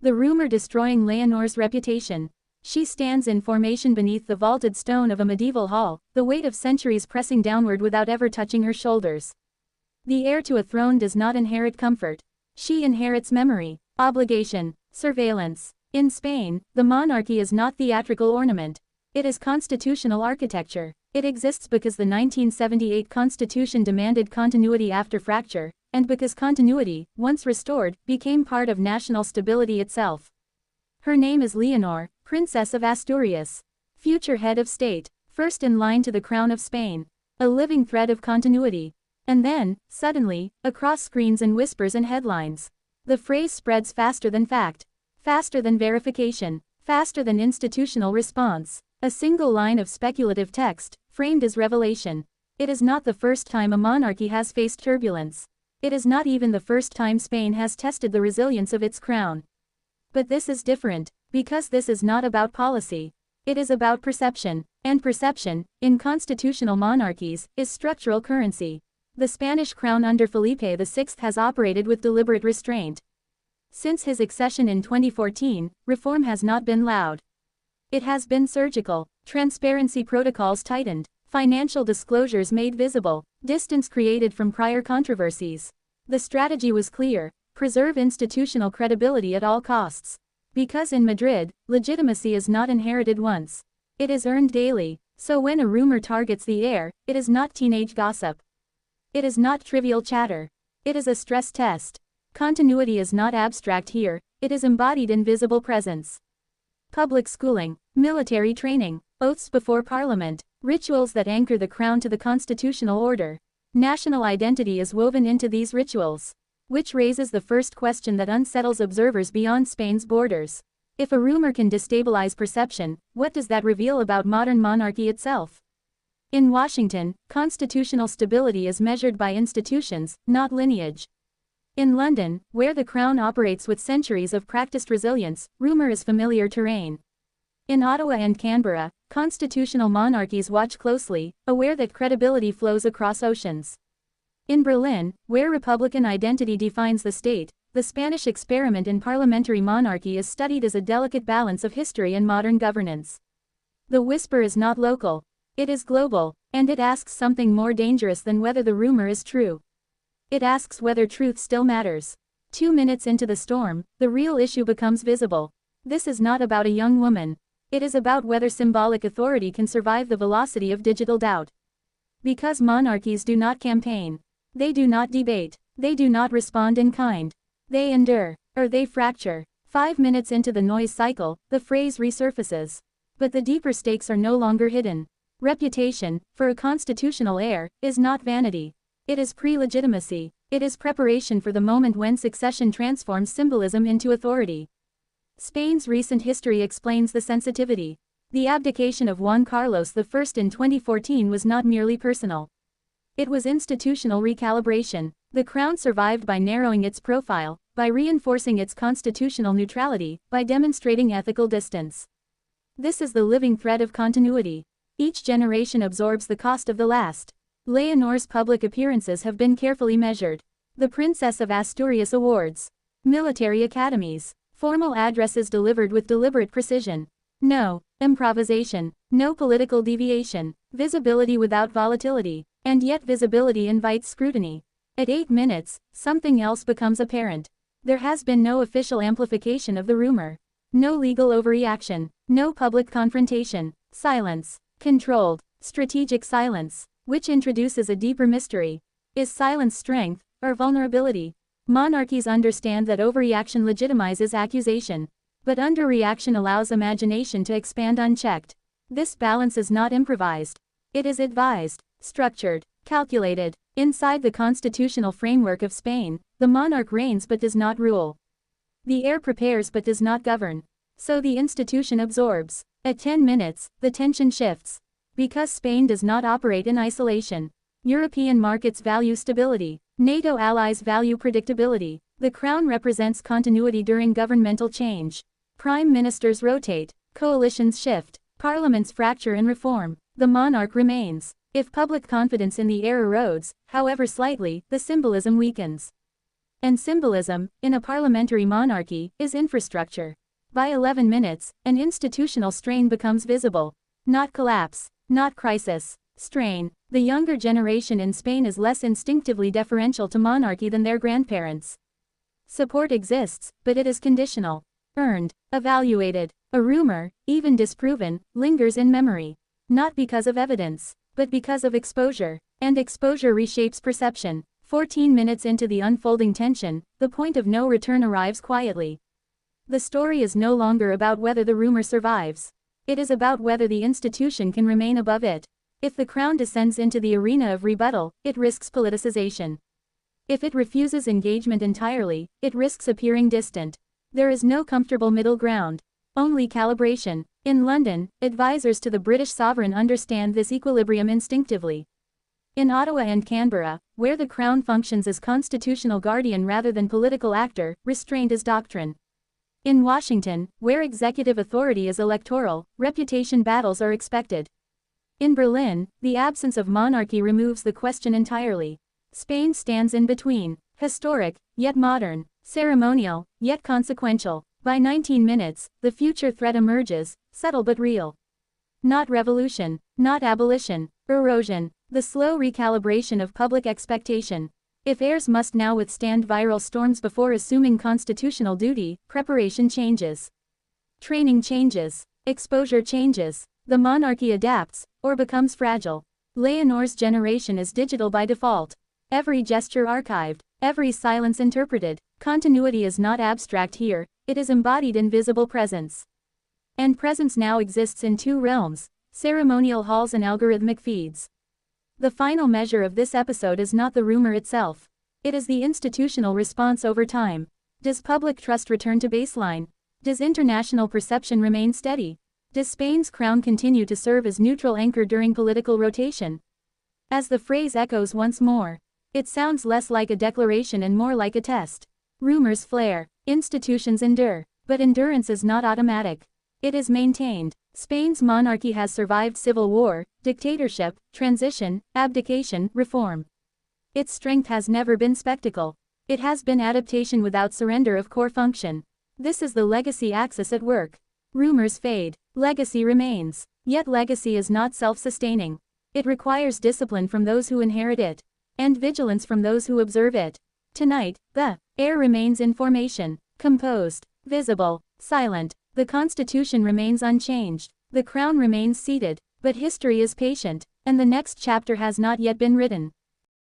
the rumor destroying Leonor's reputation. She stands in formation beneath the vaulted stone of a medieval hall, the weight of centuries pressing downward without ever touching her shoulders. The heir to a throne does not inherit comfort. She inherits memory, obligation, surveillance. In Spain, the monarchy is not theatrical ornament. It is constitutional architecture. It exists because the 1978 Constitution demanded continuity after fracture, and because continuity, once restored, became part of national stability itself. Her name is Leonor, Princess of Asturias. Future head of state, first in line to the crown of Spain. A living thread of continuity. And then, suddenly, across screens and whispers and headlines, the phrase spreads faster than fact, faster than verification, faster than institutional response. A single line of speculative text, framed as revelation. It is not the first time a monarchy has faced turbulence. It is not even the first time Spain has tested the resilience of its crown. But this is different, because this is not about policy. It is about perception, and perception, in constitutional monarchies, is structural currency. The Spanish crown under Felipe VI has operated with deliberate restraint. Since his accession in 2014, reform has not been loud. It has been surgical. Transparency protocols tightened, financial disclosures made visible, distance created from prior controversies. The strategy was clear: preserve institutional credibility at all costs. Because in Madrid, legitimacy is not inherited once. It is earned daily. So when a rumor targets the heir, it is not teenage gossip. It is not trivial chatter. It is a stress test. Continuity is not abstract here, it is embodied in visible presence. Public schooling, military training, oaths before parliament, rituals that anchor the crown to the constitutional order. National identity is woven into these rituals. Which raises the first question that unsettles observers beyond Spain's borders. If a rumor can destabilize perception, what does that reveal about modern monarchy itself? In Washington, constitutional stability is measured by institutions, not lineage. In London, where the crown operates with centuries of practiced resilience, rumor is familiar terrain. In Ottawa and Canberra, constitutional monarchies watch closely, aware that credibility flows across oceans. In Berlin, where Republican identity defines the state, the Spanish experiment in parliamentary monarchy is studied as a delicate balance of history and modern governance. The whisper is not local. It is global, and it asks something more dangerous than whether the rumor is true. It asks whether truth still matters. 2 minutes into the storm, the real issue becomes visible. This is not about a young woman. It is about whether symbolic authority can survive the velocity of digital doubt. Because monarchies do not campaign. They do not debate. They do not respond in kind. They endure, or they fracture. 5 minutes into the noise cycle, the phrase resurfaces. But the deeper stakes are no longer hidden. Reputation, for a constitutional heir, is not vanity. It is pre-legitimacy. It is preparation for the moment when succession transforms symbolism into authority. Spain's recent history explains the sensitivity. The abdication of Juan Carlos I in 2014 was not merely personal. It was institutional recalibration. The crown survived by narrowing its profile, by reinforcing its constitutional neutrality, by demonstrating ethical distance. This is the living thread of continuity. Each generation absorbs the cost of the last. Leonor's public appearances have been carefully measured. The Princess of Asturias Awards. Military academies. Formal addresses delivered with deliberate precision. No improvisation. No political deviation. Visibility without volatility. And yet visibility invites scrutiny. At 8 minutes, something else becomes apparent. There has been no official amplification of the rumor. No legal overreaction. No public confrontation. Silence. Controlled, strategic silence. Which introduces a deeper mystery. Is silence strength, or vulnerability? Monarchies understand that overreaction legitimizes accusation. But underreaction allows imagination to expand unchecked. This balance is not improvised. It is advised, structured, calculated. Inside the constitutional framework of Spain, the monarch reigns but does not rule. The heir prepares but does not govern. So the institution absorbs. At 10 minutes, the tension shifts. Because Spain does not operate in isolation. European markets value stability. NATO allies value predictability. The crown represents continuity during governmental change. Prime ministers rotate. Coalitions shift. Parliaments fracture and reform. The monarch remains. If public confidence in the heir erodes, however slightly, the symbolism weakens. And symbolism, in a parliamentary monarchy, is infrastructure. By 11 minutes, an institutional strain becomes visible. Not collapse, not crisis. Strain. The younger generation in Spain is less instinctively deferential to monarchy than their grandparents. Support exists, but it is conditional. Earned, evaluated. A rumor, even disproven, lingers in memory. Not because of evidence, but because of exposure. And exposure reshapes perception. 14 minutes into the unfolding tension, the point of no return arrives quietly. The story is no longer about whether the rumor survives. It is about whether the institution can remain above it. If the crown descends into the arena of rebuttal, it risks politicization. If it refuses engagement entirely, it risks appearing distant. There is no comfortable middle ground. Only calibration. In London, advisors to the British sovereign understand this equilibrium instinctively. In Ottawa and Canberra, where the crown functions as constitutional guardian rather than political actor, restraint is doctrine. In Washington, where executive authority is electoral, reputation battles are expected. In Berlin, the absence of monarchy removes the question entirely. Spain stands in between, historic, yet modern, ceremonial, yet consequential. By 19 minutes, the future threat emerges, subtle but real. Not revolution, not abolition, erosion, the slow recalibration of public expectation. If heirs must now withstand viral storms before assuming constitutional duty, preparation changes. Training changes. Exposure changes. The monarchy adapts, or becomes fragile. Leonor's generation is digital by default. Every gesture archived, every silence interpreted. Continuity is not abstract here, it is embodied in visible presence. And presence now exists in two realms, ceremonial halls and algorithmic feeds. The final measure of this episode is not the rumor itself. It is the institutional response over time. Does public trust return to baseline? Does international perception remain steady? Does Spain's crown continue to serve as neutral anchor during political rotation? As the phrase echoes once more, it sounds less like a declaration and more like a test. Rumors flare, institutions endure, but endurance is not automatic. It is maintained. Spain's monarchy has survived civil war, dictatorship, transition, abdication, reform. Its strength has never been spectacle. It has been adaptation without surrender of core function. This is the legacy axis at work. Rumors fade. Legacy remains. Yet legacy is not self-sustaining. It requires discipline from those who inherit it, and vigilance from those who observe it. Tonight, the air remains in formation, composed, visible, silent. The Constitution remains unchanged. The crown remains seated, but history is patient, and the next chapter has not yet been written.